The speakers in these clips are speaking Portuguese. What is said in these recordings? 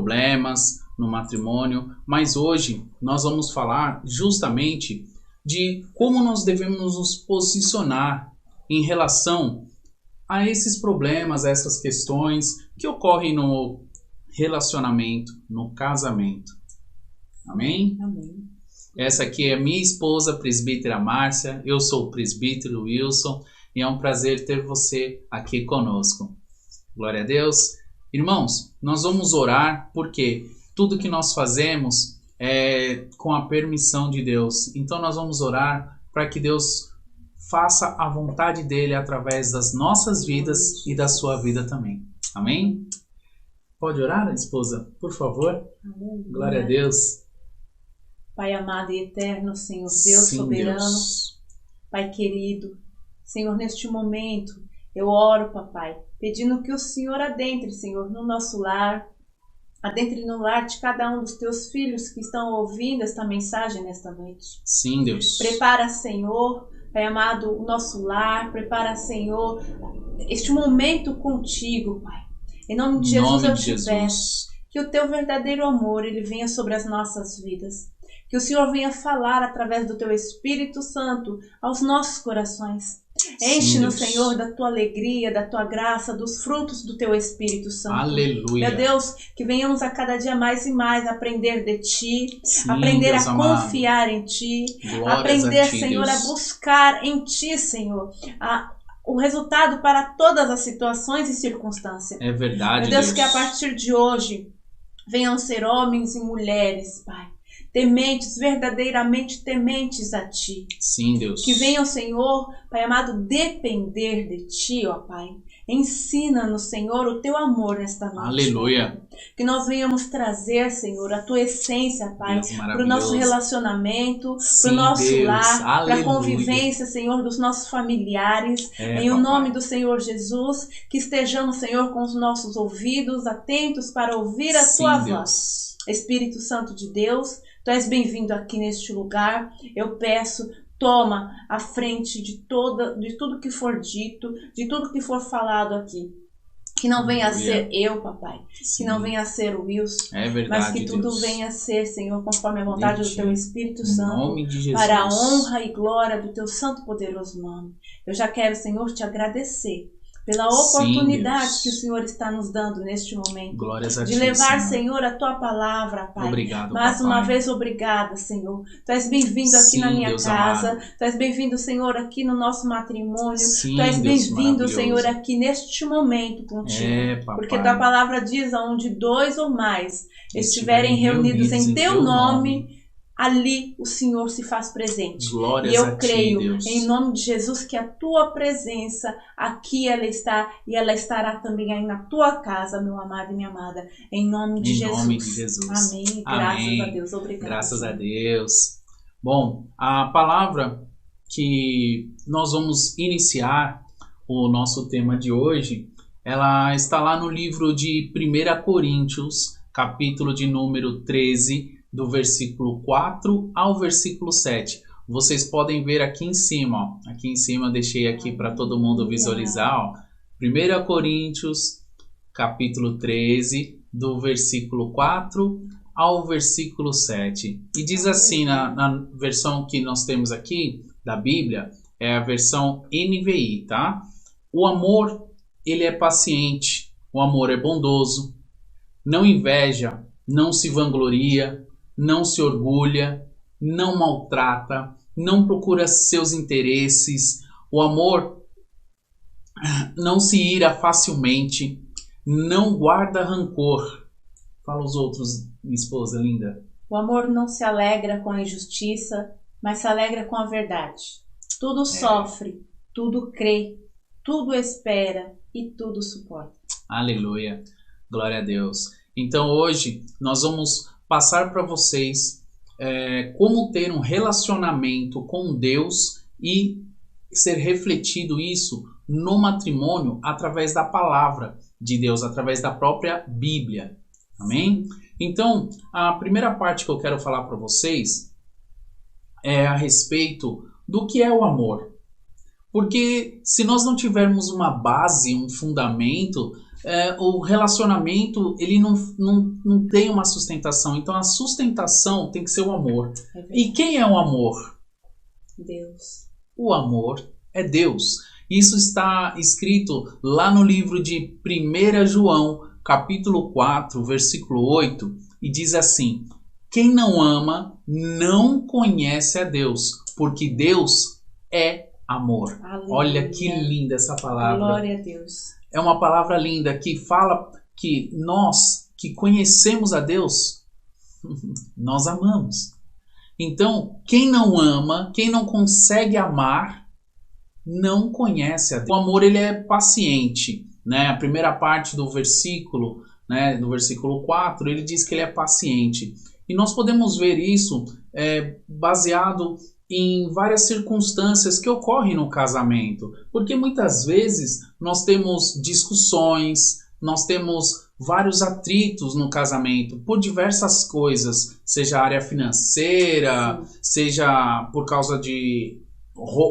problemas no matrimônio, mas hoje nós vamos falar justamente de como nós devemos nos posicionar em relação a esses problemas, a essas questões que ocorrem no relacionamento, no casamento. Amém? Amém. Essa aqui é minha esposa, presbítera Márcia, eu sou o presbítero Wilson e é um prazer ter você aqui conosco. Glória a Deus. Irmãos, nós vamos orar porque tudo que nós fazemos é com a permissão de Deus. Então nós vamos orar para que Deus faça a vontade dele através das nossas vidas e da sua vida também. Amém? Pode orar, esposa, por favor? Amém. Glória a Deus. Pai amado e eterno, Senhor Deus soberano, Deus. Pai querido, Senhor, neste momento eu oro, papai, pedindo que o Senhor adentre, Senhor, no nosso lar, adentre no lar de cada um dos teus filhos que estão ouvindo esta mensagem nesta noite. Sim, Deus. Prepara, Senhor, Pai amado, o nosso lar, prepara, Senhor, este momento contigo, Pai. Em nome de Jesus eu te peço que o teu verdadeiro amor ele venha sobre as nossas vidas. Que o Senhor venha falar através do teu Espírito Santo aos nossos corações. Enche-nos, Senhor, da tua alegria, da tua graça, dos frutos do teu Espírito Santo. Aleluia. Meu Deus, que venhamos a cada dia mais e mais aprender de Ti, Sim, aprender Deus a amado. Confiar em Ti, Glórias aprender, a ti, Senhor, Deus. a buscar em Ti, Senhor, o resultado para todas as situações e circunstâncias. É verdade, Meu Deus, que a partir de hoje venham ser homens e mulheres, Pai, tementes, verdadeiramente tementes a Ti. Sim, Deus. Que venham, Senhor, Pai amado, depender de Ti, ó Pai. Ensina-nos, Senhor, o Teu amor nesta noite. Aleluia. Que nós venhamos trazer, Senhor, a Tua essência, Pai, Deus para o nosso relacionamento, para Sim, o nosso Deus. lar, para a Aleluia. convivência, Senhor, dos nossos familiares. Em o nome do Senhor Jesus, que estejamos, Senhor, com os nossos ouvidos atentos para ouvir a Sim, Tua Deus. voz. Espírito Santo de Deus, Tu és bem-vindo aqui neste lugar. Eu peço, toma a frente de tudo que for dito, de tudo que for falado aqui. Que não venha a ser eu, papai. Sim. Que não venha a ser o Wilson. É verdade, Mas que tudo Deus. venha a ser, Senhor, conforme a vontade do Teu Espírito Em Santo. nome de Jesus. Para a honra e glória do Teu santo e poderoso nome. Eu já quero, Senhor, te agradecer pela oportunidade Deus. que o Senhor está nos dando neste momento. Glórias a De ti, levar, Senhor, a Tua palavra, Pai. Obrigado, Mais papai. uma vez, obrigada, Senhor. Tu és bem-vindo aqui Sim, na minha Deus casa. amado. Tu és bem-vindo, Senhor, aqui no nosso matrimônio. Sim, Tu és Deus bem-vindo, maravilhoso. Senhor, aqui neste momento contigo. É, papai. Porque Tua palavra diz aonde dois ou mais estiverem reunidos em Teu nome, ali o Senhor se faz presente. Glórias E eu a ti, creio, Deus. em nome de Jesus, que a Tua presença aqui ela está e ela estará também aí na Tua casa, meu amado e minha amada. Em nome de Jesus. Em nome de Jesus. Amém. Amém. Graças a Deus. Obrigada. Graças a Deus. Bom, a palavra que nós vamos iniciar o nosso tema de hoje, ela está lá no livro de 1 Coríntios, capítulo de número 13, do versículo 4 ao versículo 7. Vocês podem ver aqui em cima, ó. Aqui em cima eu deixei aqui para todo mundo visualizar, ó. 1 Coríntios, capítulo 13, do versículo 4 ao versículo 7. E diz assim, na versão que nós temos aqui, da Bíblia, é a versão NVI, tá? O amor, ele é paciente, o amor é bondoso, não inveja, não se vangloria, não se orgulha, não maltrata, não procura seus interesses. O amor não se ira facilmente, não guarda rancor. Fala os outros, minha esposa linda. O amor não se alegra com a injustiça, mas se alegra com a verdade. Tudo sofre, tudo crê, tudo espera e tudo suporta. Aleluia. Glória a Deus. Então hoje nós vamos passar para vocês como ter um relacionamento com Deus e ser refletido isso no matrimônio através da palavra de Deus, através da própria Bíblia. Amém? Então, a primeira parte que eu quero falar para vocês é a respeito do que é o amor. Porque se nós não tivermos uma base, um fundamento, o relacionamento ele não tem uma sustentação. Então a sustentação tem que ser o amor. E quem é o amor? Deus. O amor é Deus. Isso está escrito lá no livro de 1 João, capítulo 4, versículo 8, e diz assim: quem não ama não conhece a Deus, porque Deus é amor. Aleluia. Olha que linda essa palavra. Glória a Deus. É uma palavra linda que fala que nós que conhecemos a Deus, nós amamos. Então, quem não ama, quem não consegue amar, não conhece a Deus. O amor ele é paciente, né? A primeira parte do versículo, né, do versículo 4, ele diz que ele é paciente. E nós podemos ver isso baseado em várias circunstâncias que ocorrem no casamento. Porque muitas vezes nós temos discussões, nós temos vários atritos no casamento por diversas coisas, seja área financeira, seja por causa de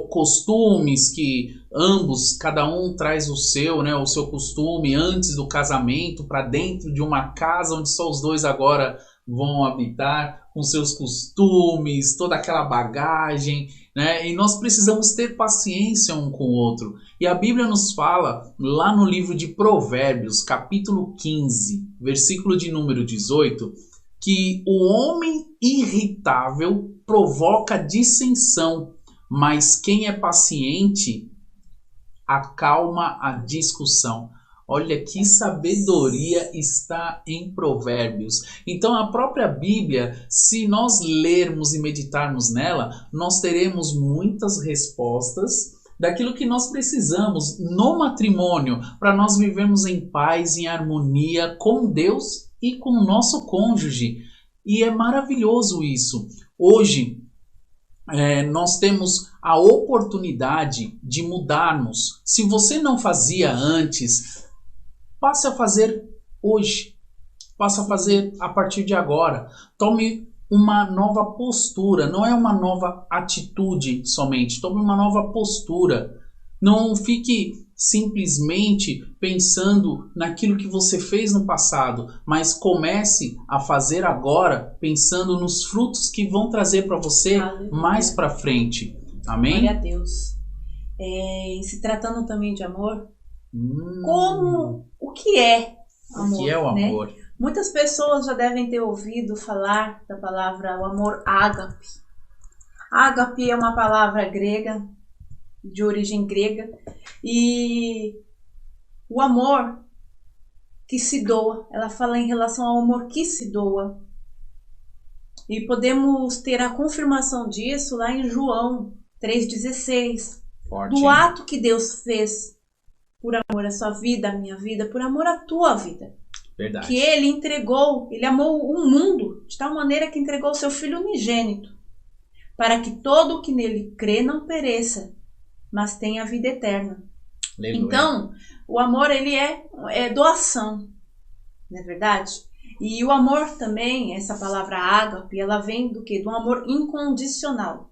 costumes que ambos, cada um traz o seu costume antes do casamento para dentro de uma casa onde só os dois agora vão habitar, com seus costumes, toda aquela bagagem, né? E nós precisamos ter paciência um com o outro. E a Bíblia nos fala lá no livro de Provérbios, capítulo 15, versículo de número 18, que o homem irritável provoca dissensão, mas quem é paciente acalma a discussão. Olha que sabedoria está em Provérbios. Então a própria Bíblia, se nós lermos e meditarmos nela, nós teremos muitas respostas daquilo que nós precisamos no matrimônio, para nós vivermos em paz, em harmonia com Deus e com o nosso cônjuge. E é maravilhoso isso. Hoje, nós temos a oportunidade de mudarmos. Se você não fazia antes, passe a fazer hoje. Passe a fazer a partir de agora. Tome uma nova postura. Não é uma nova atitude somente. Tome uma nova postura. Não fique simplesmente pensando naquilo que você fez no passado, mas comece a fazer agora pensando nos frutos que vão trazer para você Aleluia. Mais para frente. Amém? Glória a Deus. Se tratando também de amor, o que é amor? O que é o amor? Né? Muitas pessoas já devem ter ouvido falar da palavra o amor ágape. Ágape é uma palavra grega, de origem grega, e o amor que se doa, ela fala em relação ao amor que se doa. E podemos ter a confirmação disso lá em João 3,16. Do ato que Deus fez por amor à sua vida, à minha vida, por amor à tua vida. Verdade. Que ele entregou, ele amou o mundo de tal maneira que entregou o seu Filho unigênito, para que todo o que nele crê não pereça, mas tenha a vida eterna. Aleluia. Então, o amor ele é doação, não é verdade? E o amor também, essa palavra ágape, ela vem do quê? Do amor incondicional.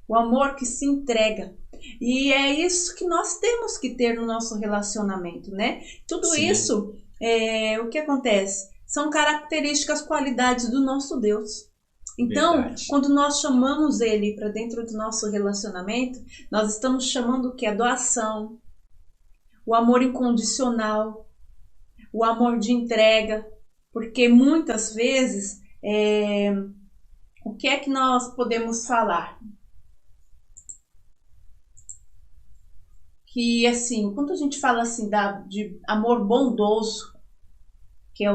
O amor que se entrega. E é isso que nós temos que ter no nosso relacionamento, né? Tudo Sim. isso, o que acontece? São características, qualidades do nosso Deus. Então, Verdade. Quando nós chamamos ele para dentro do nosso relacionamento, nós estamos chamando o que? A doação, o amor incondicional, o amor de entrega, porque muitas vezes, o que é que nós podemos falar? Que assim, quando a gente fala assim de amor bondoso, que é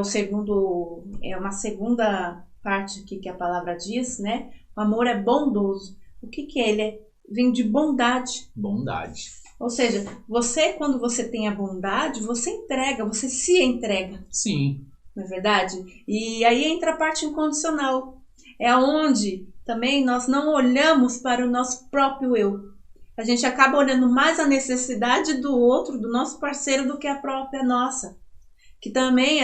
uma segunda parte aqui que a palavra diz, né? O amor é bondoso. O que é? Ele vem de bondade. Bondade. Ou seja, quando você tem a bondade, você entrega, você se entrega. Sim. Não é verdade? E aí entra a parte incondicional. É onde também nós não olhamos para o nosso próprio eu. A gente acaba olhando mais a necessidade do outro, do nosso parceiro, do que a própria nossa. Que também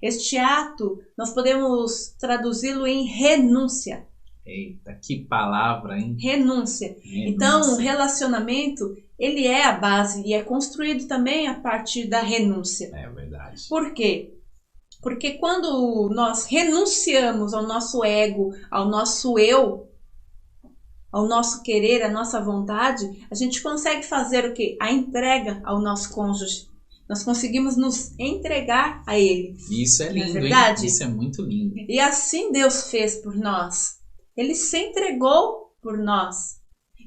este ato, nós podemos traduzi-lo em renúncia. Eita, que palavra, hein? Renúncia. Então, o relacionamento, ele é a base e é construído também a partir da renúncia. É verdade. Por quê? Porque quando nós renunciamos ao nosso ego, ao nosso eu, ao nosso querer, à nossa vontade, a gente consegue fazer o quê? A entrega ao nosso cônjuge. Nós conseguimos nos entregar a ele. Isso é lindo, verdade? Hein? Isso é muito lindo. E assim Deus fez por nós. Ele se entregou por nós.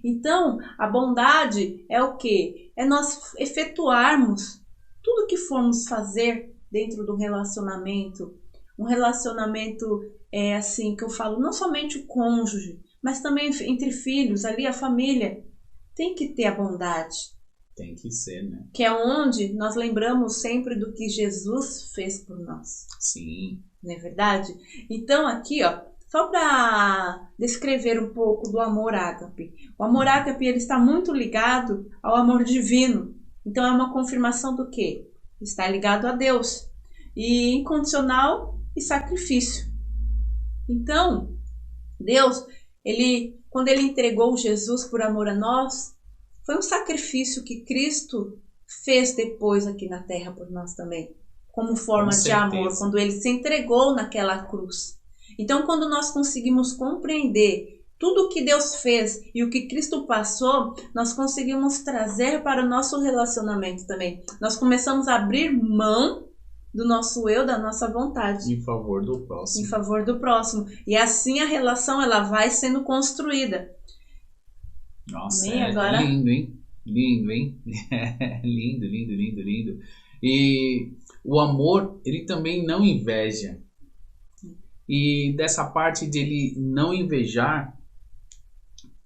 Então, a bondade é o quê? É nós efetuarmos tudo que formos fazer dentro do relacionamento. Um relacionamento é assim que eu falo, não somente o cônjuge, mas também entre filhos, ali a família. Tem que ter a bondade. Tem que ser, né? Que é onde nós lembramos sempre do que Jesus fez por nós. Sim. Não é verdade? Então aqui, ó, só para descrever um pouco do amor ágape. O amor ágape, ele está muito ligado ao amor divino. Então é uma confirmação do quê? Está ligado a Deus. E incondicional e sacrifício. Então, Deus, quando ele entregou Jesus por amor a nós, foi um sacrifício que Cristo fez depois aqui na terra por nós também. Como forma de amor, quando ele se entregou naquela cruz. Então, quando nós conseguimos compreender tudo o que Deus fez e o que Cristo passou, nós conseguimos trazer para o nosso relacionamento também. Nós começamos a abrir mão do nosso eu, da nossa vontade. Em favor do próximo. Em favor do próximo. E assim a relação ela vai sendo construída. Nossa, agora... lindo, hein? Lindo, hein? Lindo, lindo, lindo, lindo. E o amor, ele também não inveja. E dessa parte dele não invejar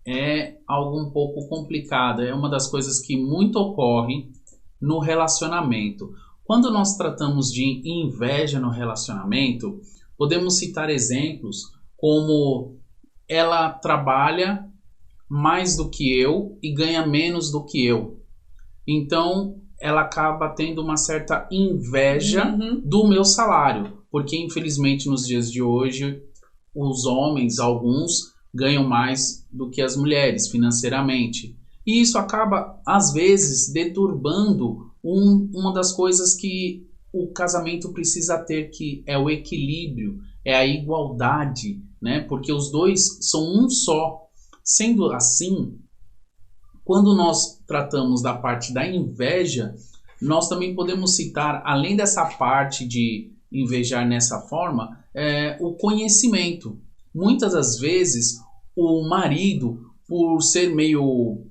é algo um pouco complicado. É uma das coisas que muito ocorre no relacionamento. Quando nós tratamos de inveja no relacionamento, podemos citar exemplos como ela trabalha mais do que eu e ganha menos do que eu. Então, ela acaba tendo uma certa inveja do meu salário, porque infelizmente nos dias de hoje, os homens, alguns, ganham mais do que as mulheres financeiramente. E isso acaba, às vezes, deturbando uma das coisas que o casamento precisa ter, que é o equilíbrio, é a igualdade, né? Porque os dois são um só. Sendo assim, quando nós tratamos da parte da inveja, nós também podemos citar, além dessa parte de invejar nessa forma, o conhecimento. Muitas das vezes, o marido, por ser meio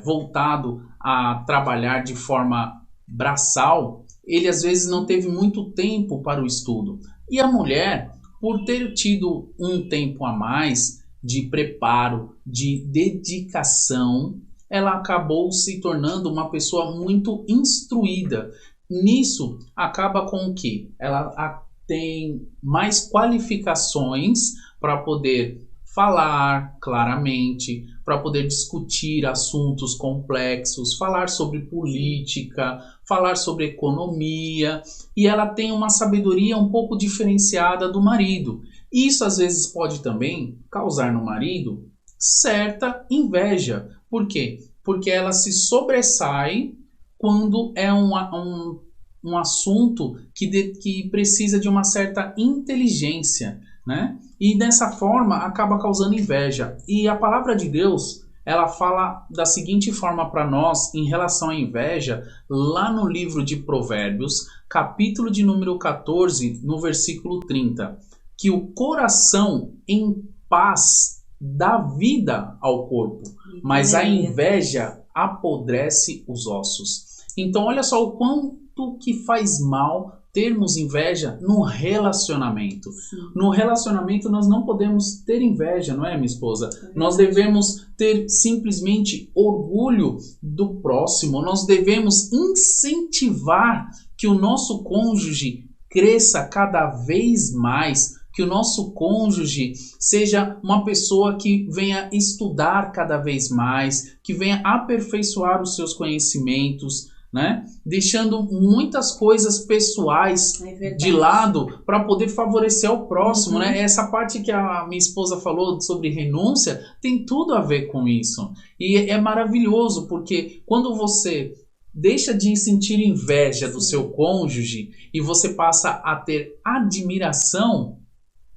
voltado a trabalhar de forma braçal, ele às vezes não teve muito tempo para o estudo. E a mulher, por ter tido um tempo a mais de preparo, de dedicação, ela acabou se tornando uma pessoa muito instruída. Nisso, acaba com o quê? Ela tem mais qualificações para poder falar claramente, para poder discutir assuntos complexos, falar sobre política, falar sobre economia, e ela tem uma sabedoria um pouco diferenciada do marido. Isso às vezes pode também causar no marido certa inveja. Por quê? Porque ela se sobressai quando é um assunto que precisa de uma certa inteligência, né? E dessa forma acaba causando inveja. E a palavra de Deus, ela fala da seguinte forma para nós em relação à inveja, lá no livro de Provérbios, capítulo de número 14, no versículo 30. Que o coração em paz dá vida ao corpo, mas a inveja apodrece os ossos. Então olha só o quanto que faz mal termos inveja no relacionamento. Sim. No relacionamento nós não podemos ter inveja, não é, minha esposa? Nós devemos ter simplesmente orgulho do próximo, nós devemos incentivar que o nosso cônjuge cresça cada vez mais, que o nosso cônjuge seja uma pessoa que venha estudar cada vez mais, que venha aperfeiçoar os seus conhecimentos, né? Deixando muitas coisas pessoais de lado para poder favorecer o próximo, né? Essa parte que a minha esposa falou sobre renúncia tem tudo a ver com isso. E é maravilhoso, porque quando você deixa de sentir inveja do seu cônjuge e você passa a ter admiração,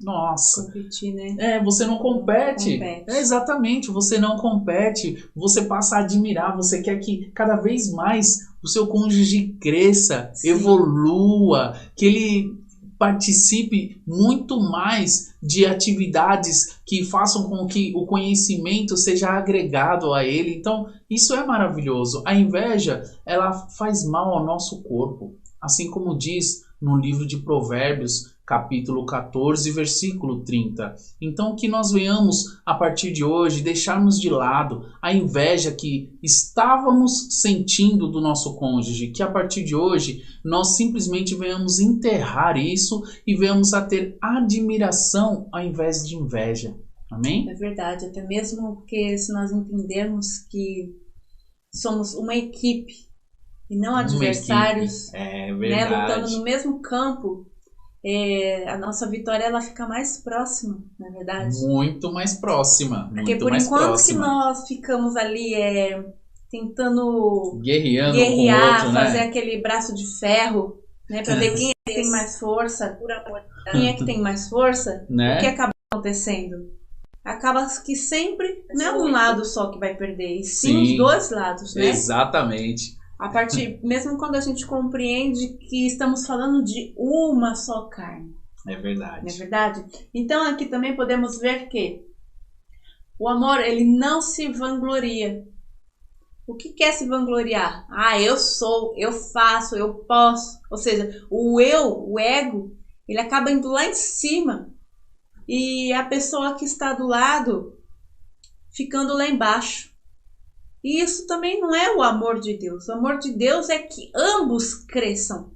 nossa, competir, né? Você não compete. Exatamente, você não compete, você passa a admirar, você quer que cada vez mais o seu cônjuge cresça, evolua, que ele participe muito mais de atividades que façam com que o conhecimento seja agregado a ele. Então, isso é maravilhoso. A inveja, ela faz mal ao nosso corpo, assim como diz no livro de Provérbios, capítulo 14, versículo 30. Então, que nós venhamos, a partir de hoje, deixarmos de lado a inveja que estávamos sentindo do nosso cônjuge, que a partir de hoje, nós simplesmente venhamos enterrar isso e venhamos a ter admiração ao invés de inveja. Amém? É verdade, até mesmo porque se nós entendermos que somos uma equipe e não adversários, né, lutando no mesmo campo, a nossa vitória ela fica mais próxima, na verdade. Muito mais próxima. Porque por enquanto que nós ficamos ali tentando guerrear, um outro, fazer aquele braço de ferro, né, para ver quem é que tem mais força, quem é que tem mais força, né? O que acaba acontecendo? Acaba que sempre não é um lado só que vai perder, e sim os dois lados, né? Exatamente. A partir, mesmo quando a gente compreende que estamos falando de uma só carne. É verdade. Não é verdade? Então aqui também podemos ver que o amor, ele não se vangloria. O que é se vangloriar? Eu sou, eu faço, eu posso. Ou seja, o eu, o ego, ele acaba indo lá em cima. E a pessoa que está do lado ficando lá embaixo. E isso também não é o amor de Deus. O amor de Deus é que ambos cresçam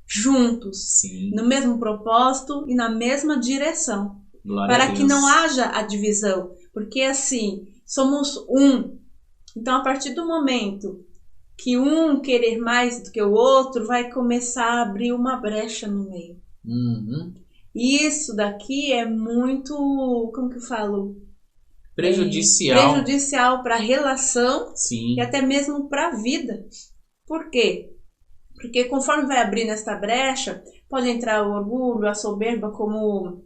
juntos, no mesmo propósito e na mesma direção. Glória para que não haja a divisão. Porque assim, somos um. Então, a partir do momento que um querer mais do que o outro, vai começar a abrir uma brecha no meio. E isso daqui é muito, como que eu falo? Prejudicial para a relação e até mesmo para a vida. Por quê? Porque conforme vai abrindo esta brecha, pode entrar o orgulho, a soberba, como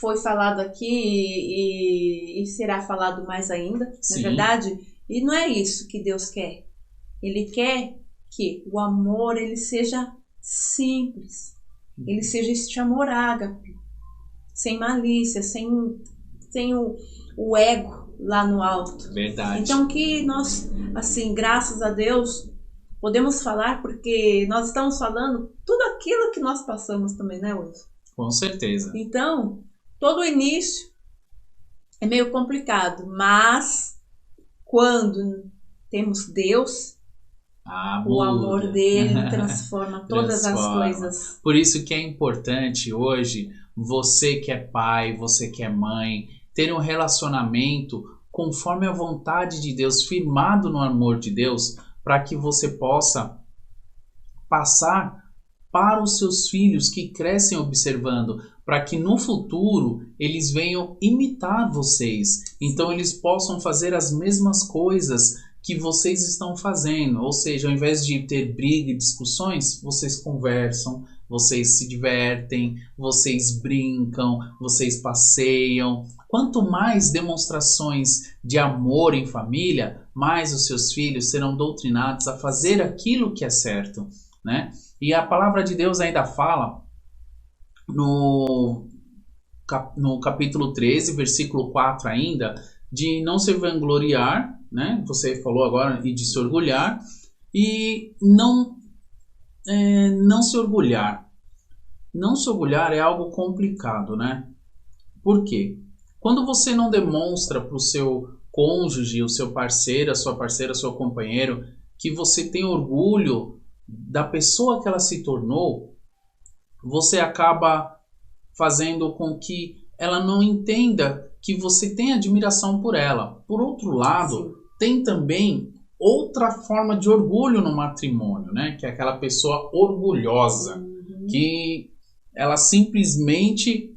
foi falado aqui e será falado mais ainda, na verdade. E não é isso que Deus quer. Ele quer que o amor ele seja simples. Ele seja este amor ágape, sem malícia, sem o ego lá no alto. Verdade. Então que nós, assim, graças a Deus, podemos falar, porque nós estamos falando tudo aquilo que nós passamos também, né, Wilson? Com certeza. Então, todo o início é meio complicado, mas quando temos Deus, o amor dele transforma todas as coisas. Por isso que é importante hoje, você que é pai, você que é mãe, ter um relacionamento conforme a vontade de Deus, firmado no amor de Deus, para que você possa passar para os seus filhos que crescem observando, para que no futuro eles venham imitar vocês. Então eles possam fazer as mesmas coisas que vocês estão fazendo. Ou seja, ao invés de ter briga e discussões, vocês conversam, vocês se divertem, vocês brincam, vocês passeiam. Quanto mais demonstrações de amor em família, mais os seus filhos serão doutrinados a fazer aquilo que é certo, né? E a palavra de Deus ainda fala no capítulo 13, versículo 4 ainda, de não se vangloriar, né? Você falou agora, e de se orgulhar, e não se orgulhar. Não se orgulhar é algo complicado, né? Por quê? Quando você não demonstra para o seu cônjuge, o seu parceiro, a sua parceira, seu companheiro, que você tem orgulho da pessoa que ela se tornou, você acaba fazendo com que ela não entenda que você tem admiração por ela. Por outro lado, tem também outra forma de orgulho no matrimônio, né? Que é aquela pessoa orgulhosa, que ela simplesmente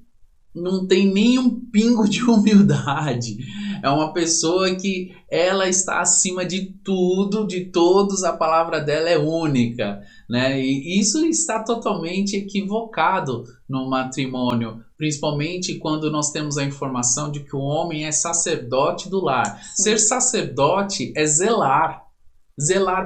não tem nenhum pingo de humildade. É uma pessoa que ela está acima de tudo, de todos, a palavra dela é única, né? E isso está totalmente equivocado no matrimônio, principalmente quando nós temos a informação de que o homem é sacerdote do lar. Ser sacerdote é zelar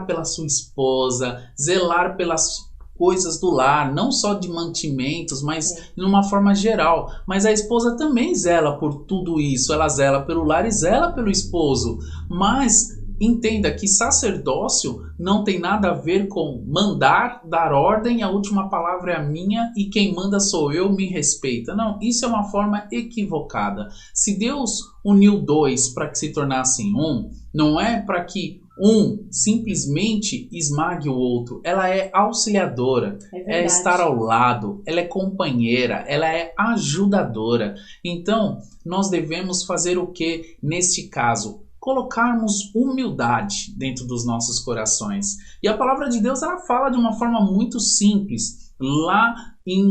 pela sua esposa, zelar pelas coisas do lar, não só de mantimentos, mas de uma forma geral. Mas a esposa também zela por tudo isso, ela zela pelo lar e zela pelo esposo. Mas entenda que sacerdócio não tem nada a ver com mandar, dar ordem, a última palavra é a minha e quem manda sou eu, me respeita. Não, isso é uma forma equivocada. Se Deus uniu dois para que se tornassem um, não é para que um simplesmente esmague o outro. Ela é auxiliadora, é estar ao lado, ela é companheira, ela é ajudadora. Então, nós devemos fazer o que neste caso? Colocarmos humildade dentro dos nossos corações. E a palavra de Deus, ela fala de uma forma muito simples. Lá em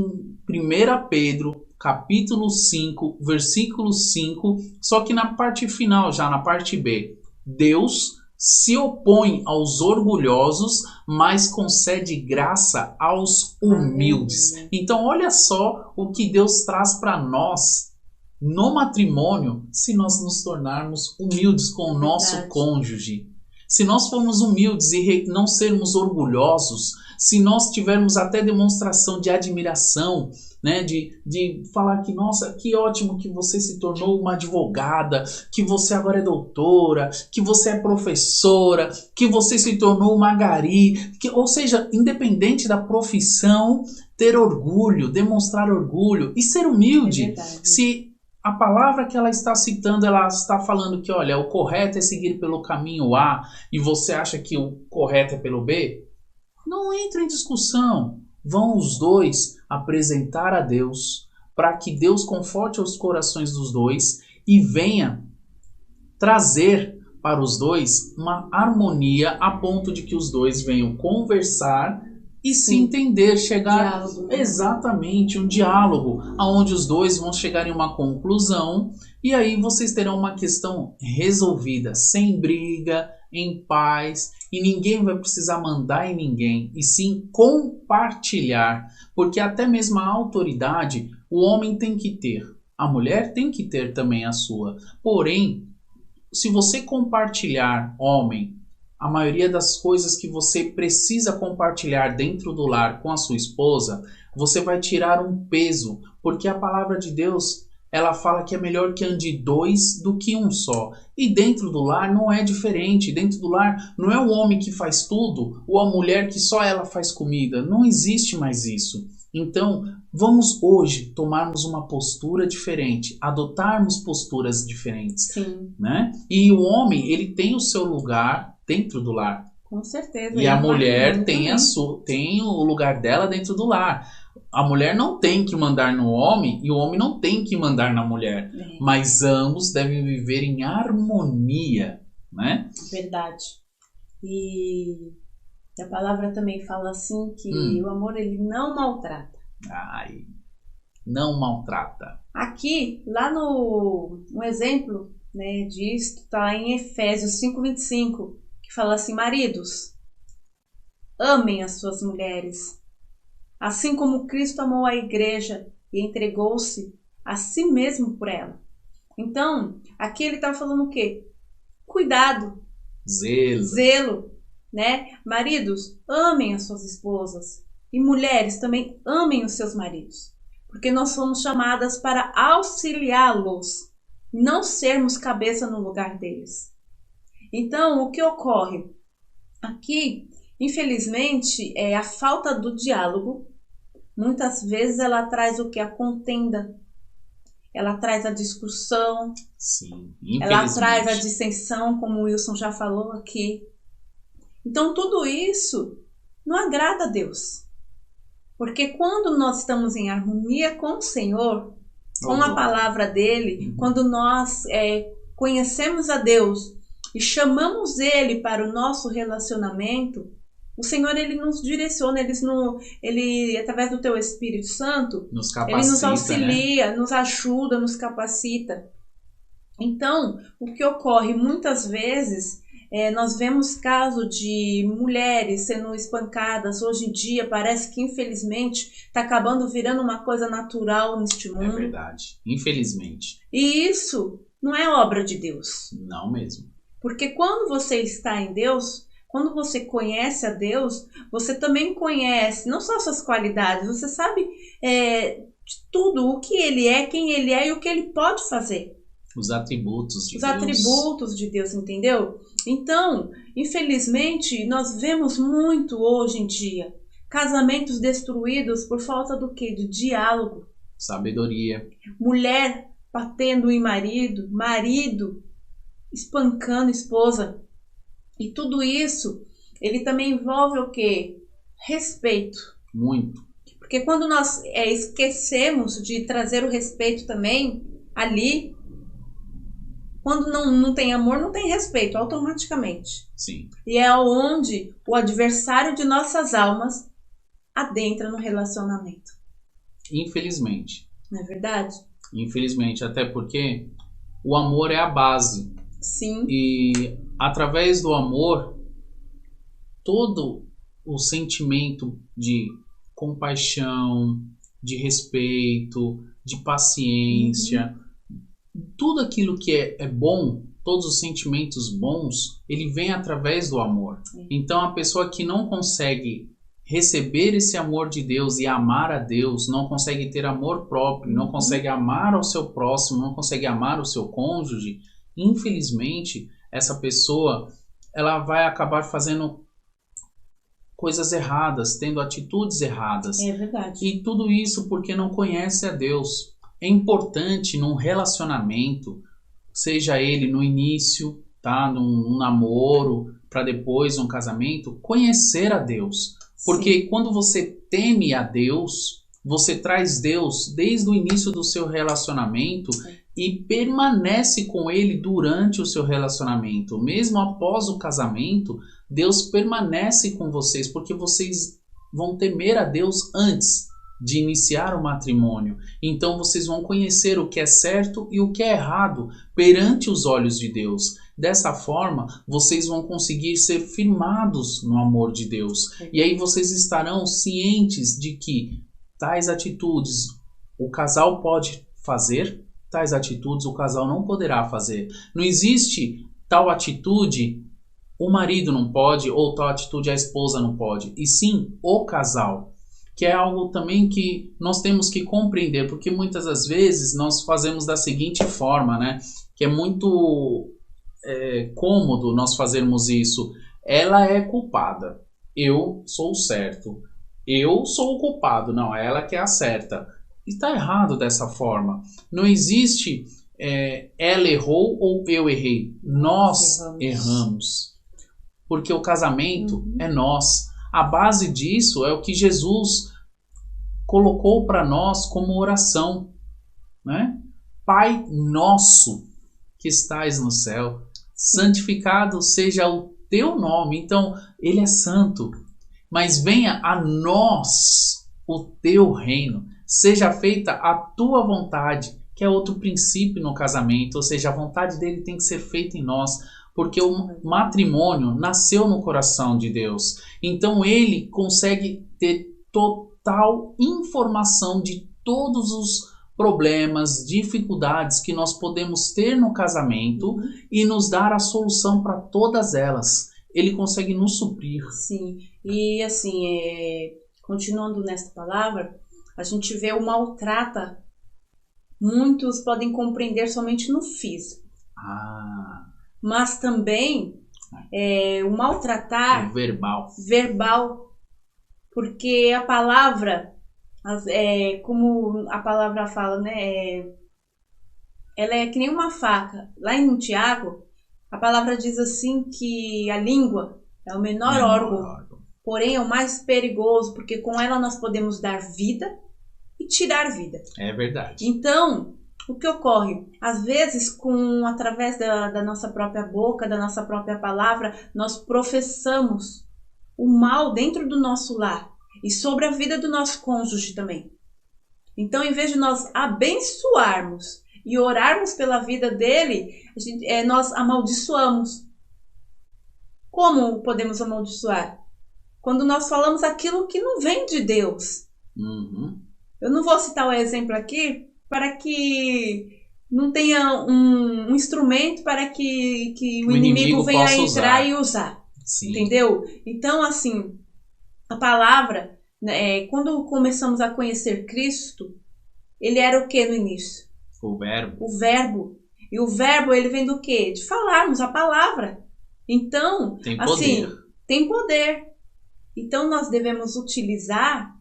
1 Pedro, capítulo 5, versículo 5, só que na parte final, já na parte B, Deus se opõe aos orgulhosos, mas concede graça aos humildes. Então, olha só o que Deus traz para nós no matrimônio, se nós nos tornarmos humildes com o nosso cônjuge. Se nós formos humildes e não sermos orgulhosos, se nós tivermos até demonstração de admiração, né, de falar que, nossa, que ótimo que você se tornou uma advogada, que você agora é doutora, que você é professora, que você se tornou uma gari, ou seja, independente da profissão, ter orgulho, demonstrar orgulho e ser humilde. Se a palavra que ela está citando, ela está falando que, olha, o correto é seguir pelo caminho A e você acha que o correto é pelo B, não entre em discussão. Vão os dois apresentar a Deus para que Deus conforte os corações dos dois e venha trazer para os dois uma harmonia a ponto de que os dois venham conversar e se entender, chegar exatamente um diálogo, onde os dois vão chegar em uma conclusão e aí vocês terão uma questão resolvida, sem briga, em paz, e ninguém vai precisar mandar em ninguém, e sim compartilhar, porque até mesmo a autoridade o homem tem que ter, a mulher tem que ter também a sua. Porém, se você compartilhar, homem, a maioria das coisas que você precisa compartilhar dentro do lar com a sua esposa, você vai tirar um peso, porque a palavra de Deus, ela fala que é melhor que ande dois do que um só. E dentro do lar não é diferente. Dentro do lar não é o homem que faz tudo ou a mulher que só ela faz comida. Não existe mais isso. Então, vamos hoje tomarmos uma postura diferente, adotarmos posturas diferentes. Sim. Né? E o homem, ele tem o seu lugar dentro do lar. Com certeza. E a mulher tem o lugar dela dentro do lar. A mulher não tem que mandar no homem e o homem não tem que mandar na mulher. Mas ambos devem viver em harmonia, né? Verdade. E a palavra também fala assim que o amor, ele não maltrata. Ai, não maltrata. Aqui, lá no exemplo, né, disso, está em Efésios 5:25, que fala assim: maridos, amem as suas mulheres, assim como Cristo amou a igreja e entregou-se a si mesmo por ela. Então, aqui ele está falando o quê? Cuidado. Zelo, né? Maridos, amem as suas esposas. E mulheres também amem os seus maridos. Porque nós somos chamadas para auxiliá-los, não sermos cabeça no lugar deles. Então, o que ocorre? Aqui, infelizmente, é a falta do diálogo. Muitas vezes ela traz o que? A contenda. Ela traz a discussão. Sim, ela traz a dissensão, como o Wilson já falou aqui. Então, tudo isso não agrada a Deus. Porque quando nós estamos em harmonia com o Senhor, com a palavra dele, quando nós conhecemos a Deus, e chamamos Ele para o nosso relacionamento, o Senhor, Ele nos direciona, Ele através do Teu Espírito Santo, nos capacita, Ele nos auxilia, né? nos ajuda, nos capacita. Então, o que ocorre muitas vezes, nós vemos casos de mulheres sendo espancadas. Hoje em dia, parece que infelizmente está acabando virando uma coisa natural neste mundo. É verdade, infelizmente. E isso não é obra de Deus. Não mesmo. Porque quando você está em Deus, quando você conhece a Deus, você também conhece não só suas qualidades, você sabe de tudo, o que Ele é, quem Ele é e o que Ele pode fazer. Os atributos de Os Deus. atributos de Deus, entendeu? Então, infelizmente, nós vemos muito hoje em dia casamentos destruídos por falta do quê? De diálogo. Sabedoria. Mulher batendo em marido, marido espancando esposa. E tudo isso, ele também envolve o quê? Respeito. Muito. Porque quando nós esquecemos de trazer o respeito também ali, quando não tem amor, não tem respeito, automaticamente. Sim. E é onde o adversário de nossas almas adentra no relacionamento. Infelizmente. Não é verdade? Infelizmente, até porque o amor é a base. Sim. E através do amor, todo o sentimento de compaixão, de respeito, de paciência, tudo aquilo que é bom, todos os sentimentos bons, ele vem através do amor. Então a pessoa que não consegue receber esse amor de Deus e amar a Deus, não consegue ter amor próprio, não consegue amar ao seu próximo, não consegue amar o seu cônjuge, infelizmente essa pessoa ela vai acabar fazendo coisas erradas, tendo atitudes erradas. É verdade. E tudo isso porque não conhece a Deus. É importante num relacionamento, seja ele no início, tá, num namoro, para depois um casamento, conhecer a Deus. Porque quando você teme a Deus, você traz Deus desde o início do seu relacionamento e permanece com Ele durante o seu relacionamento. Mesmo após o casamento, Deus permanece com vocês, porque vocês vão temer a Deus antes de iniciar o matrimônio. Então vocês vão conhecer o que é certo e o que é errado perante os olhos de Deus. Dessa forma, vocês vão conseguir ser firmados no amor de Deus. E aí vocês estarão cientes de que tais atitudes o casal pode fazer, tais atitudes o casal não poderá fazer. Não existe tal atitude o marido não pode ou tal atitude a esposa não pode. E sim o casal. Que é algo também que nós temos que compreender, porque muitas das vezes nós fazemos da seguinte forma, né? Que é muito cômodo nós fazermos isso. Ela é culpada, eu sou o certo, eu sou o culpado, não, ela que é a certa. Está errado dessa forma. Não existe ela errou ou eu errei. Nós erramos. Porque o casamento é nós. A base disso é o que Jesus colocou para nós como oração, né? Pai nosso que estais no céu, santificado seja o teu nome. Então, ele é santo, mas venha a nós o teu reino, seja feita a tua vontade, que é outro princípio no casamento, ou seja, a vontade dele tem que ser feita em nós, porque o matrimônio nasceu no coração de Deus. Então ele consegue ter total informação de todos os problemas, dificuldades que nós podemos ter no casamento e nos dar a solução para todas elas. Ele consegue nos suprir. Sim, e assim, continuando nesta palavra, a gente vê o maltrata. Muitos podem compreender somente no físico. Mas também o maltratar verbal, porque a palavra, como a palavra fala, né, ela é que nem uma faca. Lá em Tiago, a palavra diz assim que a língua é o menor órgão, porém é o mais perigoso, porque com ela nós podemos dar vida e tirar vida. É verdade. Então, O que ocorre? Às vezes, através da nossa própria boca, da nossa própria palavra, nós professamos o mal dentro do nosso lar e sobre a vida do nosso cônjuge também. Então, em vez de nós abençoarmos e orarmos pela vida dele, nós amaldiçoamos. Como podemos amaldiçoar? Quando nós falamos aquilo que não vem de Deus. Uhum. Eu não vou citar o exemplo aqui para que não tenha um instrumento para que o inimigo venha entrar e usar. Sim. Entendeu? Então, assim, a palavra, quando começamos a conhecer Cristo, ele era o que no início? O verbo. O verbo. E o verbo, ele vem do quê? De falarmos a palavra. Então, tem poder. Assim, tem poder. Então, nós devemos utilizar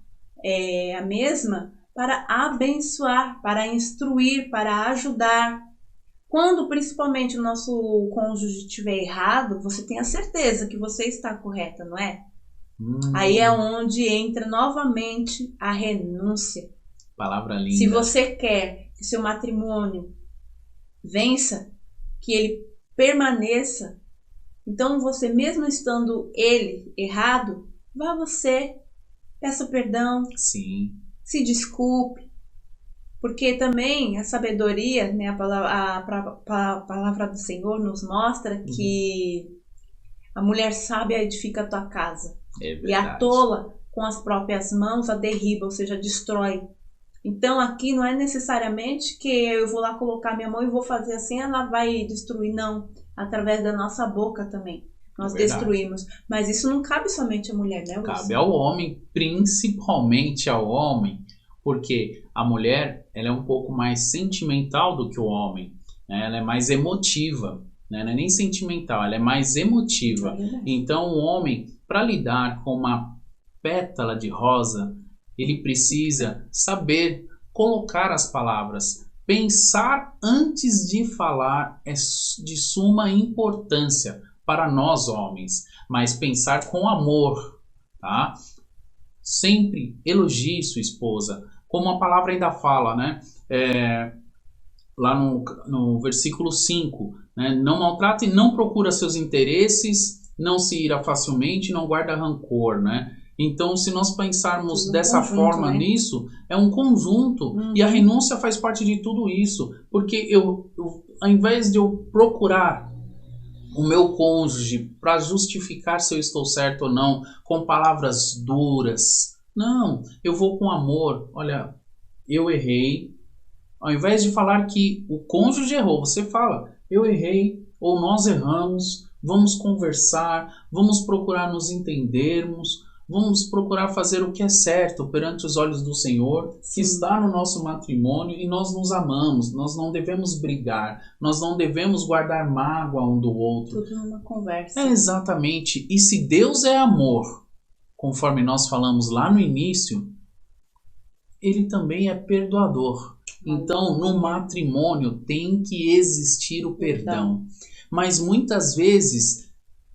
a mesma para abençoar, para instruir, para ajudar. Quando, principalmente, o nosso cônjuge estiver errado, você tem a certeza que você está correta, não é? Aí é onde entra novamente a renúncia. Palavra linda. Se você quer que seu matrimônio vença, que ele permaneça, então você, mesmo estando ele errado, vá você, peça perdão. Sim. Se desculpe, porque também a sabedoria, né, a palavra do Senhor nos mostra que a mulher sábia edifica a tua casa. É verdade. E a tola, com as próprias mãos, a derriba, ou seja, destrói. Então aqui não é necessariamente que eu vou lá colocar minha mão e vou fazer assim, ela vai destruir, não. Através da nossa boca também. Nós destruímos. Mas isso não cabe somente à mulher, né, Wilson? Cabe ao homem, principalmente ao homem, porque a mulher, ela é um pouco mais sentimental do que o homem, né? Ela é mais emotiva, né? Não é nem sentimental, ela é mais emotiva. Então o homem, para lidar com uma pétala de rosa, ele precisa saber colocar as palavras. Pensar antes de falar é de suma importância para nós homens, mas pensar com amor, tá? Sempre elogie sua esposa, como a palavra ainda fala, né? Lá no versículo 5, né? Não maltrate, não procura seus interesses, não se ira facilmente, não guarda rancor, né? Então, se nós pensarmos dessa forma, né? Nisso, é um conjunto. E a renúncia faz parte de tudo isso. Porque eu ao invés de eu procurar o meu cônjuge para justificar se eu estou certo ou não, com palavras duras, não, eu vou com amor. Olha, eu errei. Ao invés de falar que o cônjuge errou, você fala, eu errei ou nós erramos, vamos conversar, vamos procurar nos entendermos, vamos procurar fazer o que é certo perante os olhos do Senhor, que está no nosso matrimônio, e nós nos amamos, nós não devemos brigar, nós não devemos guardar mágoa um do outro. Tudo numa conversa. Exatamente. E se Deus é amor, conforme nós falamos lá no início, Ele também é perdoador. Então, no matrimônio tem que existir o perdão. Mas muitas vezes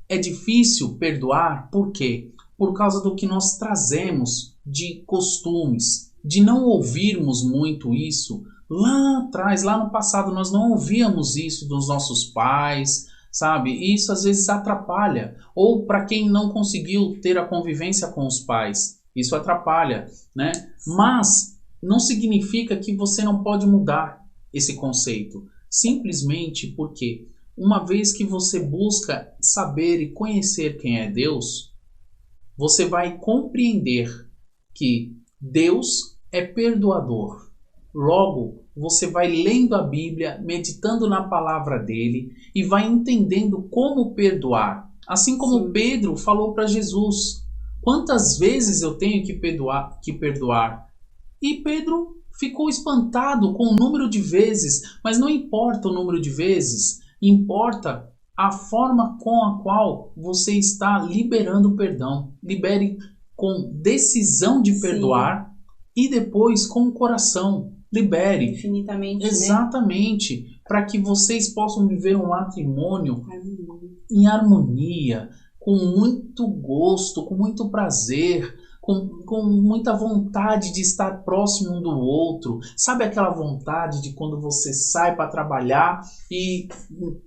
é difícil perdoar, por quê? Por causa do que nós trazemos de costumes, de não ouvirmos muito isso. Lá atrás, lá no passado, nós não ouvíamos isso dos nossos pais, sabe? E isso às vezes atrapalha. Ou para quem não conseguiu ter a convivência com os pais, isso atrapalha, né? Mas não significa que você não pode mudar esse conceito. Simplesmente porque uma vez que você busca saber e conhecer quem é Deus, você vai compreender que Deus é perdoador. Logo, você vai lendo a Bíblia, meditando na palavra dele e vai entendendo como perdoar. Assim como Pedro falou para Jesus, quantas vezes eu tenho que perdoar? E Pedro ficou espantado com o número de vezes, mas não importa o número de vezes, importa a forma com a qual você está liberando o perdão. Libere com decisão de perdoar e depois com o coração. Libere. Infinitamente, exatamente, né? Para que vocês possam viver um matrimônio em harmonia, com muito gosto, com muito prazer, com muita vontade de estar próximo um do outro. Sabe aquela vontade de quando você sai para trabalhar e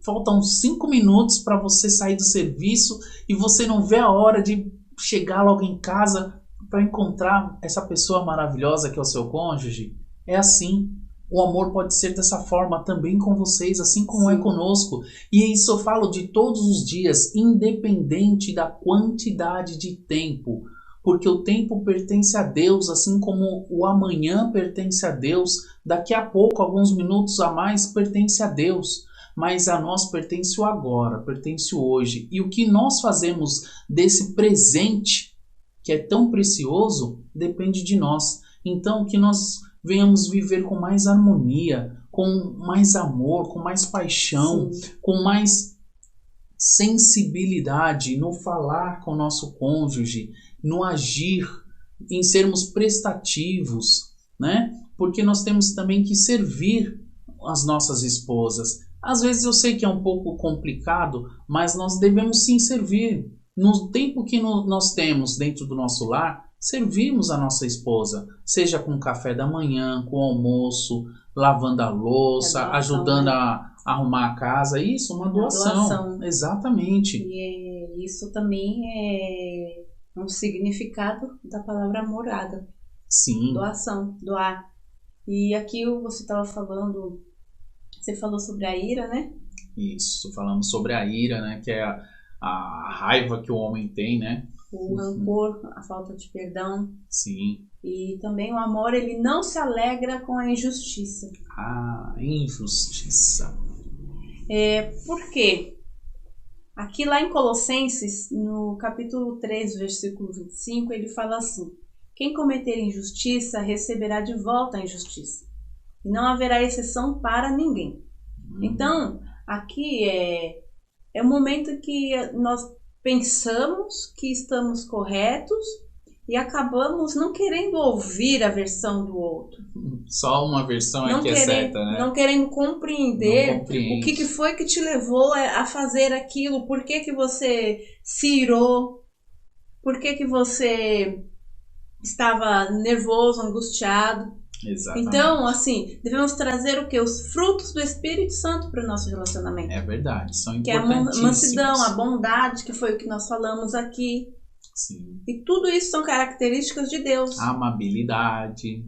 faltam 5 minutos para você sair do serviço e você não vê a hora de chegar logo em casa para encontrar essa pessoa maravilhosa que é o seu cônjuge? É assim. O amor pode ser dessa forma também com vocês, assim como é conosco. E isso eu falo de todos os dias, independente da quantidade de tempo. Porque o tempo pertence a Deus, assim como o amanhã pertence a Deus. Daqui a pouco, alguns minutos a mais, pertence a Deus. Mas a nós pertence o agora, pertence o hoje. E o que nós fazemos desse presente, que é tão precioso, depende de nós. Então, que nós venhamos viver com mais harmonia, com mais amor, com mais paixão, com mais sensibilidade no falar com o nosso cônjuge, no agir, em sermos prestativos, né? Porque nós temos também que servir as nossas esposas. Às vezes eu sei que é um pouco complicado, mas nós devemos sim servir. No tempo que nós temos dentro do nosso lar, servirmos a nossa esposa, seja com café da manhã, com almoço, lavando a louça, ajudando a arrumar a casa. Isso, uma doação. Exatamente. E isso também é um significado da palavra morada. Sim. Doação, doar. E aqui você estava falando, você falou sobre a ira, né? Isso, falamos sobre a ira, né? Que é a raiva que o homem tem, né? O rancor, a falta de perdão. Sim. E também o amor, ele não se alegra com a injustiça. Ah, injustiça. Por quê? Aqui lá em Colossenses, no capítulo 3, versículo 25, ele fala assim: quem cometer injustiça receberá de volta a injustiça. E não haverá exceção para ninguém. Então, aqui é o momento que nós pensamos que estamos corretos e acabamos não querendo ouvir a versão do outro. Só uma versão é que é certa, né? Não querendo compreender o que foi que te levou a fazer aquilo, por que você se irou, por que você estava nervoso, angustiado. Exatamente. Então, assim, devemos trazer o quê? Os frutos do Espírito Santo para o nosso relacionamento. É verdade, são importantíssimos. Que é a mansidão, a bondade, que foi o que nós falamos aqui. Sim. E tudo isso são características de Deus. Amabilidade,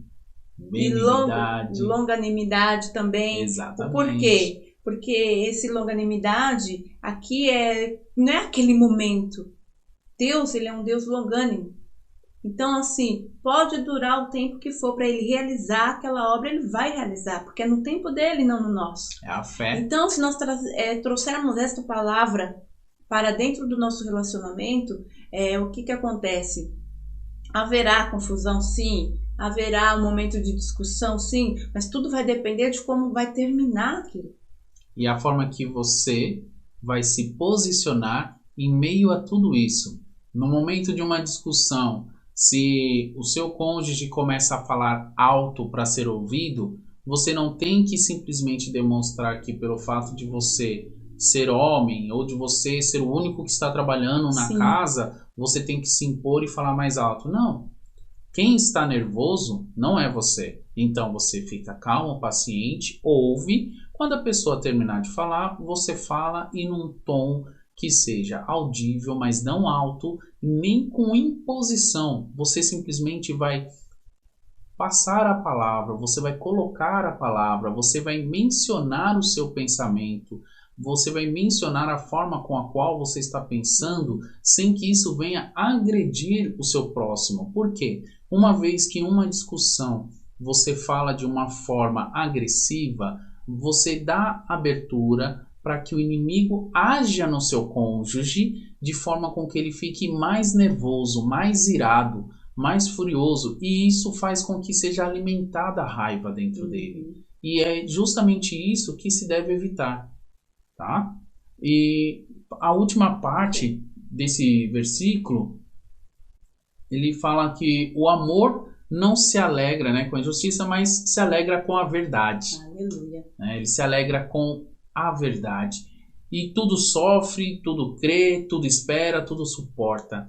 benignidade. E longanimidade também. Exatamente. Por quê? Porque esse longanimidade aqui não é aquele momento. Deus, ele é um Deus longânimo. Então, assim, pode durar o tempo que for para ele realizar aquela obra, ele vai realizar, porque é no tempo dele, não no nosso. É a fé. Então, se nós trouxermos esta palavra para dentro do nosso relacionamento, o que acontece? Haverá confusão, sim. Haverá um momento de discussão, sim. Mas tudo vai depender de como vai terminar aquilo. E a forma que você vai se posicionar em meio a tudo isso. No momento de uma discussão, se o seu cônjuge começa a falar alto para ser ouvido, você não tem que simplesmente demonstrar que pelo fato de você ser homem ou de você ser o único que está trabalhando na casa, você tem que se impor e falar mais alto. Não. Quem está nervoso não é você. Então você fica calmo, paciente, ouve. Quando a pessoa terminar de falar, você fala e num tom que seja audível, mas não alto, nem com imposição. Você simplesmente vai passar a palavra, você vai colocar a palavra, você vai mencionar o seu pensamento, você vai mencionar a forma com a qual você está pensando, sem que isso venha agredir o seu próximo. Por quê? Uma vez que em uma discussão você fala de uma forma agressiva, você dá abertura para que o inimigo haja no seu cônjuge de forma com que ele fique mais nervoso, mais irado, mais furioso, e isso faz com que seja alimentada a raiva dentro dele. E é justamente isso que se deve evitar, tá? E a última parte desse versículo, ele fala que o amor não se alegra, né, com a injustiça, mas se alegra com a verdade. Aleluia. Ele se alegra com a verdade. E tudo sofre, tudo crê, tudo espera, tudo suporta.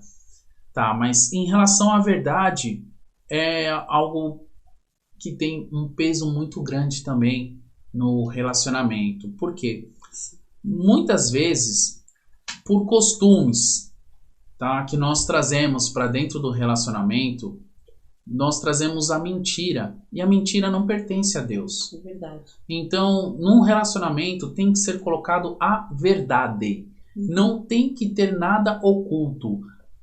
Tá, mas em relação à verdade, é algo que tem um peso muito grande também no relacionamento. Por quê? Muitas vezes, por costumes, tá, que nós trazemos para dentro do relacionamento, nós trazemos a mentira. E a mentira não pertence a Deus. É verdade. Então, num relacionamento tem que ser colocado a verdade. Não tem que ter nada oculto.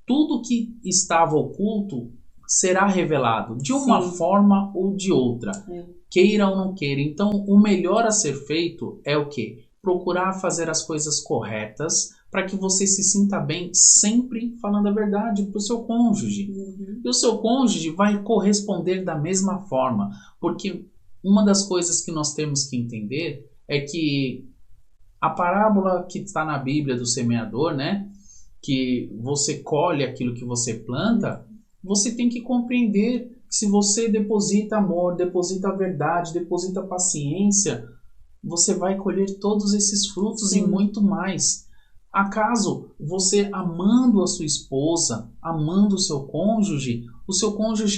Tudo que estava oculto será revelado de uma forma ou de outra, queira ou não queira. Então, o melhor a ser feito é o quê? Procurar fazer as coisas corretas para que você se sinta bem, sempre falando a verdade para o seu cônjuge. E o seu cônjuge vai corresponder da mesma forma, porque uma das coisas que nós temos que entender é que a parábola que está na Bíblia do semeador, né, que você colhe aquilo que você planta, você tem que compreender que se você deposita amor, deposita verdade, deposita paciência, você vai colher todos esses frutos e muito mais. Acaso você amando a sua esposa, amando o seu cônjuge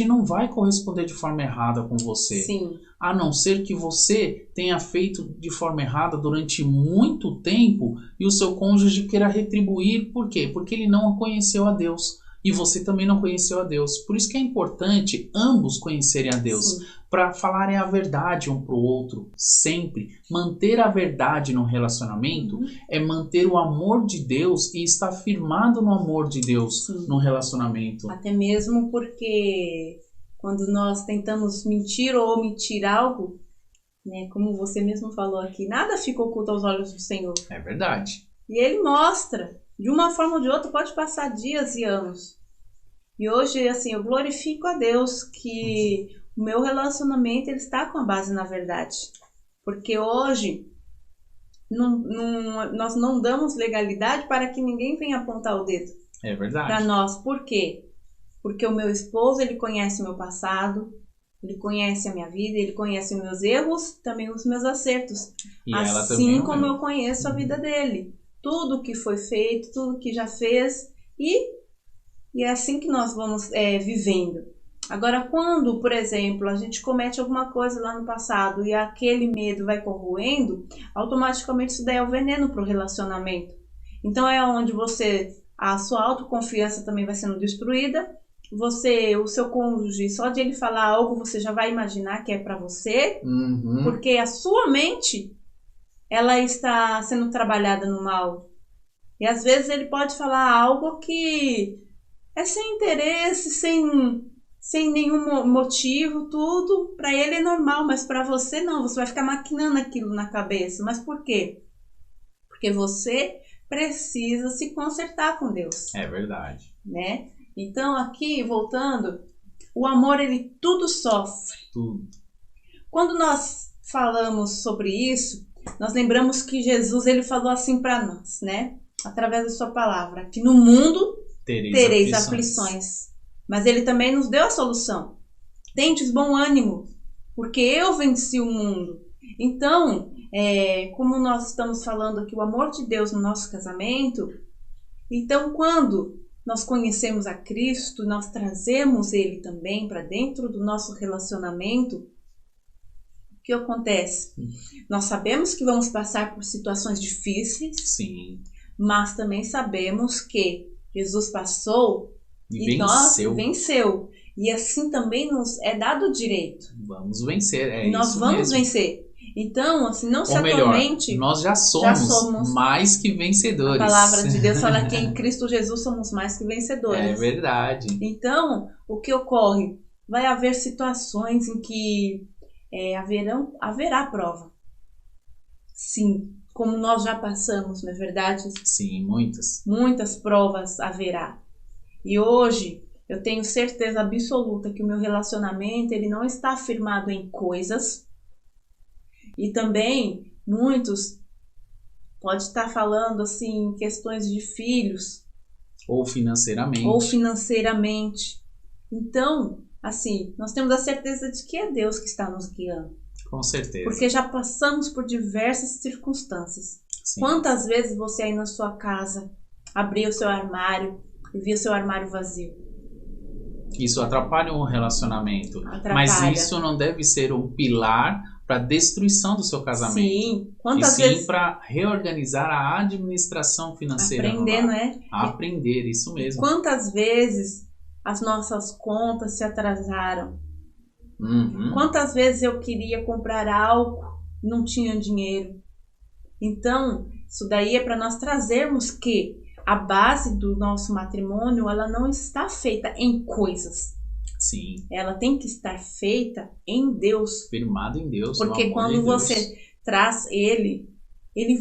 não vai corresponder de forma errada com você. Sim. A não ser que você tenha feito de forma errada durante muito tempo e o seu cônjuge queira retribuir. Por quê? Porque ele não conheceu a Deus. E você também não conheceu a Deus. Por isso que é importante ambos conhecerem a Deus. Para falarem a verdade um para o outro. Sempre. Manter a verdade no relacionamento é manter o amor de Deus e estar firmado no amor de Deus no relacionamento. Até mesmo porque quando nós tentamos mentir ou omitir algo, né, como você mesmo falou aqui, nada fica oculto aos olhos do Senhor. É verdade. E Ele mostra. De uma forma ou de outra, pode passar dias e anos. E hoje, assim, eu glorifico a Deus que o meu relacionamento ele está com a base na verdade. Porque hoje, nós não damos legalidade para que ninguém venha apontar o dedo. É verdade. Para nós. Por quê? Porque o meu esposo, ele conhece o meu passado, ele conhece a minha vida, ele conhece os meus erros, também os meus acertos. E ela assim também como eu conheço a vida dele. Tudo que foi feito, tudo que já fez e é assim que nós vamos vivendo. Agora, quando, por exemplo, a gente comete alguma coisa lá no passado e aquele medo vai corroendo, automaticamente isso daí é o veneno para o relacionamento. Então é onde a sua autoconfiança também vai sendo destruída, o seu cônjuge, só de ele falar algo, você já vai imaginar que é para você, porque a sua mente ela está sendo trabalhada no mal. E às vezes ele pode falar algo que é sem interesse, sem nenhum motivo, tudo. Para ele é normal, mas para você não. Você vai ficar maquinando aquilo na cabeça. Mas por quê? Porque você precisa se consertar com Deus. É verdade. Né? Então aqui, voltando, o amor ele tudo sofre. Tudo. Quando nós falamos sobre isso, nós lembramos que Jesus ele falou assim para nós, né? Através da sua palavra, que no mundo tereis aflições. Mas ele também nos deu a solução. Tendes bom ânimo, porque eu venci o mundo. Então, como nós estamos falando aqui, o amor de Deus no nosso casamento, então quando nós conhecemos a Cristo, nós trazemos Ele também para dentro do nosso relacionamento, o que acontece? Nós sabemos que vamos passar por situações difíceis, sim, mas também sabemos que Jesus passou e nós venceu. E assim também nos é dado o direito. Vamos vencer, nós isso vamos mesmo. vencer. Então, assim, não se Ou melhor, atormente. Nós já somos mais que vencedores. A palavra de Deus fala que em Cristo Jesus somos mais que vencedores. É verdade. Então, o que ocorre? Vai haver situações em que haverá prova. Sim, como nós já passamos, não é verdade? Sim, muitas. Muitas provas haverá. E hoje eu tenho certeza absoluta que o meu relacionamento ele não está firmado em coisas. E também muitos pode estar falando assim questões de filhos. Ou financeiramente. Então, assim, nós temos a certeza de que é Deus que está nos guiando. Com certeza. Porque já passamos por diversas circunstâncias. Sim. Quantas vezes você aí na sua casa abriu o seu armário, e via seu armário vazio. Isso atrapalha o relacionamento. Atrapalha. Mas isso não deve ser um pilar para a destruição do seu casamento. Sim. Quantas sim, vezes... para reorganizar a administração financeira. Aprender, não é? Aprender, isso mesmo. Quantas vezes as nossas contas se atrasaram? Quantas vezes eu queria comprar algo e não tinha dinheiro? Então, isso daí é para nós trazermos que a base do nosso matrimônio, ela não está feita em coisas. Sim. Ela tem que estar feita em Deus. Firmada em Deus. Porque quando você traz Ele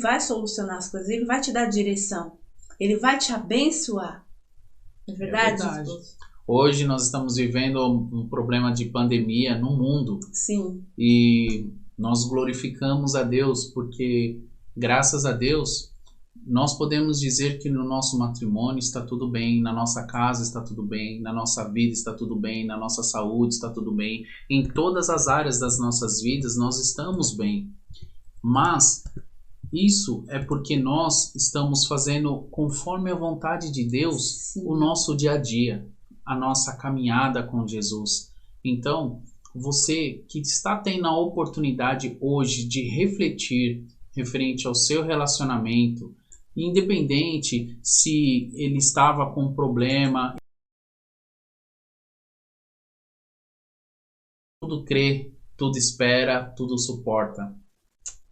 vai solucionar as coisas, Ele vai te dar direção, Ele vai te abençoar. É verdade? É verdade. Hoje nós estamos vivendo um problema de pandemia no mundo. Sim. E nós glorificamos a Deus porque, graças a Deus, nós podemos dizer que no nosso matrimônio está tudo bem, na nossa casa está tudo bem, na nossa vida está tudo bem, na nossa saúde está tudo bem. Em todas as áreas das nossas vidas nós estamos bem. Mas isso é porque nós estamos fazendo, conforme a vontade de Deus, o nosso dia a dia, a nossa caminhada com Jesus. Então, você que está tendo a oportunidade hoje de refletir referente ao seu relacionamento, independente se ele estava com problema, tudo crê, tudo espera, tudo suporta.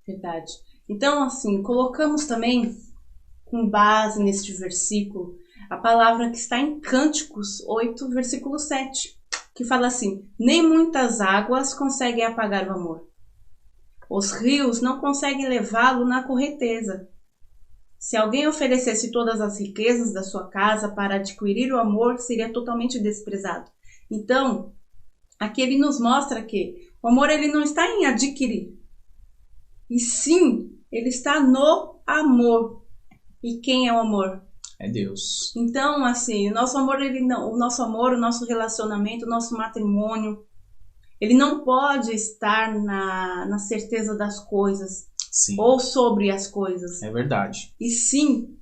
Verdade. Então, assim, colocamos também, com base neste versículo, a palavra que está em Cânticos 8, versículo 7, que fala assim: nem muitas águas conseguem apagar o amor. Os rios não conseguem levá-lo na correnteza. Se alguém oferecesse todas as riquezas da sua casa para adquirir o amor, seria totalmente desprezado. Então, aqui ele nos mostra que o amor ele não está em adquirir, e sim, ele está no amor. E quem é o amor? É Deus. Então, assim, o nosso amor, o nosso relacionamento, o nosso matrimônio, ele não pode estar na certeza das coisas. Sim. Ou sobre as coisas. É verdade. E sim,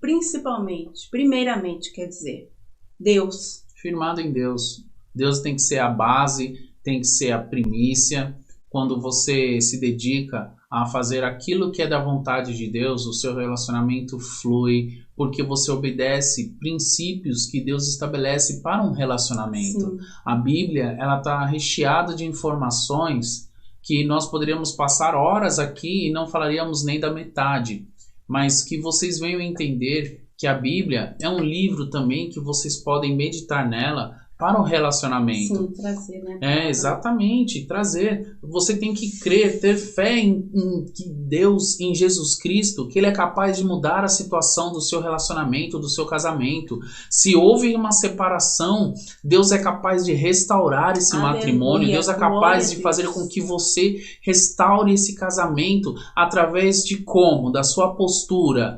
primeiramente, quer dizer, Deus. Firmado em Deus. Deus tem que ser a base, tem que ser a primícia. Quando você se dedica a fazer aquilo que é da vontade de Deus, o seu relacionamento flui, porque você obedece princípios que Deus estabelece para um relacionamento. Sim. A Bíblia, ela está recheada de informações que nós poderíamos passar horas aqui e não falaríamos nem da metade, mas que vocês venham entender que a Bíblia é um livro também que vocês podem meditar nela para um relacionamento. Sim, trazer, né? É, exatamente, trazer. Você tem que crer, ter fé em Deus, em Jesus Cristo, que Ele é capaz de mudar a situação do seu relacionamento, do seu casamento. Se houve uma separação, Deus é capaz de restaurar esse matrimônio, Deus é capaz de fazer com que você restaure esse casamento através de como? Da sua postura.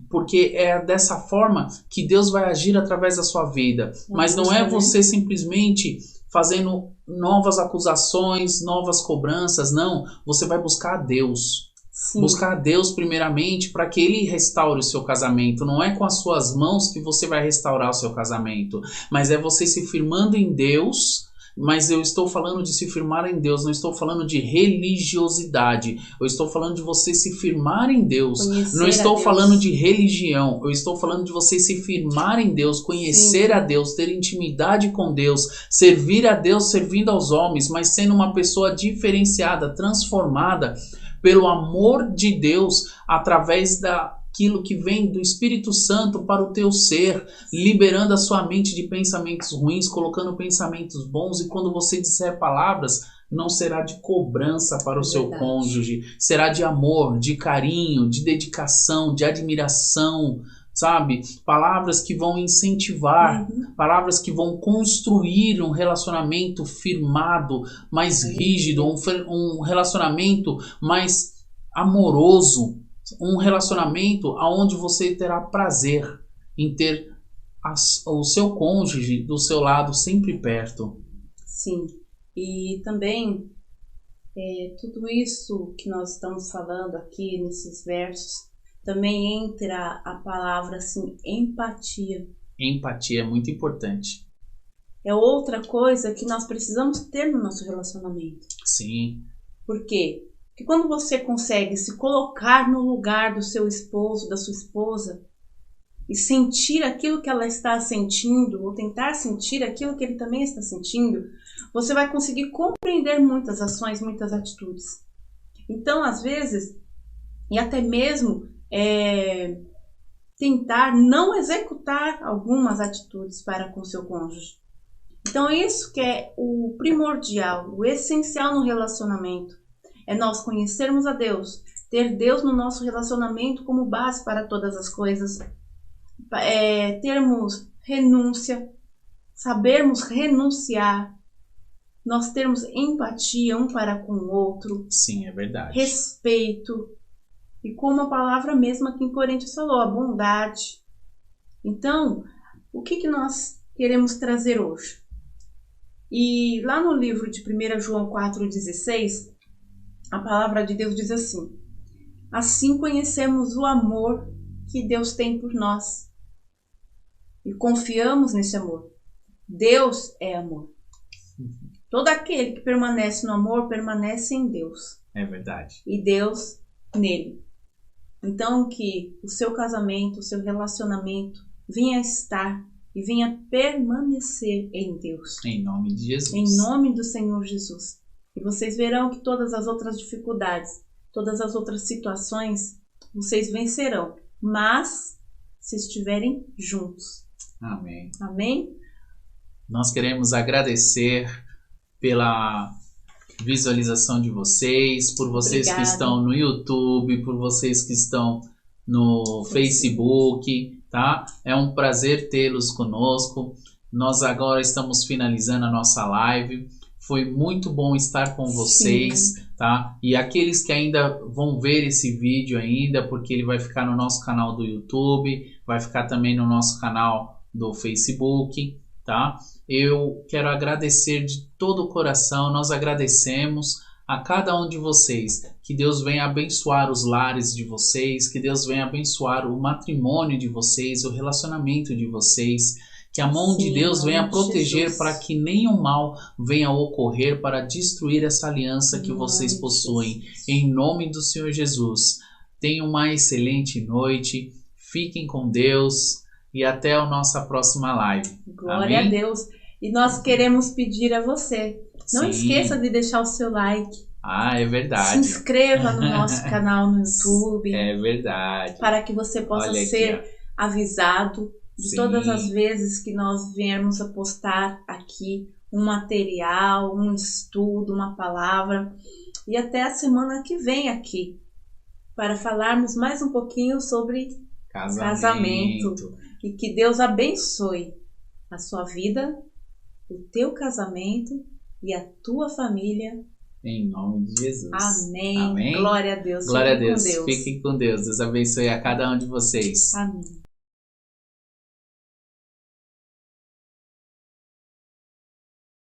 Porque é dessa forma que Deus vai agir através da sua vida. Mas não é você simplesmente fazendo novas acusações, novas cobranças. Não, você vai buscar a Deus. Sim. Buscar a Deus primeiramente para que Ele restaure o seu casamento. Não é com as suas mãos que você vai restaurar o seu casamento, mas é você se firmando em Deus. Mas eu estou falando de se firmar em Deus, não estou falando de religiosidade. Eu estou falando de você se firmar em Deus. Não estou falando de religião. Eu estou falando de você se firmar em Deus, conhecer Sim. a Deus, ter intimidade com Deus, servir a Deus servindo aos homens, mas sendo uma pessoa diferenciada, transformada pelo amor de Deus através daquilo que vem do Espírito Santo para o teu ser, liberando a sua mente de pensamentos ruins, colocando pensamentos bons, e quando você disser palavras, não será de cobrança para o seu cônjuge, será de amor, de carinho, de dedicação, de admiração, sabe? Palavras que vão incentivar, palavras que vão construir um relacionamento firmado, mais rígido, um relacionamento mais amoroso, um relacionamento onde você terá prazer em ter o seu cônjuge do seu lado sempre perto. Sim, e também tudo isso que nós estamos falando aqui nesses versos, também entra a palavra assim, empatia. Empatia é muito importante. É outra coisa que nós precisamos ter no nosso relacionamento. Sim. Por quê? Porque quando você consegue se colocar no lugar do seu esposo, da sua esposa, e sentir aquilo que ela está sentindo, ou tentar sentir aquilo que ele também está sentindo, você vai conseguir compreender muitas ações, muitas atitudes. Então, às vezes, e até mesmo tentar não executar algumas atitudes para com seu cônjuge. Então, isso que é o primordial, o essencial no relacionamento. É nós conhecermos a Deus, ter Deus no nosso relacionamento como base para todas as coisas. Termos renúncia, sabermos renunciar, nós termos empatia um para com o outro. Sim, é verdade. Respeito. E como a palavra mesma aqui em Coríntios falou, a bondade. Então, o que nós queremos trazer hoje? E lá no livro de 1 João 4,16, a palavra de Deus diz assim: assim conhecemos o amor que Deus tem por nós e confiamos nesse amor. Deus é amor. Todo aquele que permanece no amor permanece em Deus. É verdade. E Deus nele. Então, que o seu casamento, o seu relacionamento venha estar e venha permanecer em Deus. Em nome de Jesus. Em nome do Senhor Jesus. E vocês verão que todas as outras dificuldades, todas as outras situações, vocês vencerão. Mas, se estiverem juntos. Amém. Amém? Nós queremos agradecer pela visualização de vocês, por vocês Obrigada. Que estão no YouTube, por vocês que estão no Facebook, tá? É um prazer tê-los conosco. Nós agora estamos finalizando a nossa live. Foi muito bom estar com vocês, Sim. Tá? E aqueles que ainda vão ver esse vídeo ainda, porque ele vai ficar no nosso canal do YouTube, vai ficar também no nosso canal do Facebook, tá? Eu quero agradecer de todo o coração, nós agradecemos a cada um de vocês, que Deus venha abençoar os lares de vocês, que Deus venha abençoar o matrimônio de vocês, o relacionamento de vocês, que a mão de Deus venha proteger para que nenhum mal venha ocorrer para destruir essa aliança que vocês possuem, em nome do Senhor Jesus. Tenham uma excelente noite, fiquem com Deus e até a nossa próxima live. Glória a Deus. E nós queremos pedir a você, não esqueça de deixar o seu like. Ah, é verdade. Se inscreva no nosso canal no YouTube. É verdade. Para que você possa ser avisado de todas as vezes que nós viermos a postar aqui um material, um estudo, uma palavra. E até a semana que vem aqui, para falarmos mais um pouquinho sobre casamento. E que Deus abençoe a sua vida, o teu casamento e a tua família. Em nome de Jesus. Amém. Amém. Glória a Deus. Glória a Deus. Fiquem com Deus. Deus abençoe a cada um de vocês. Amém.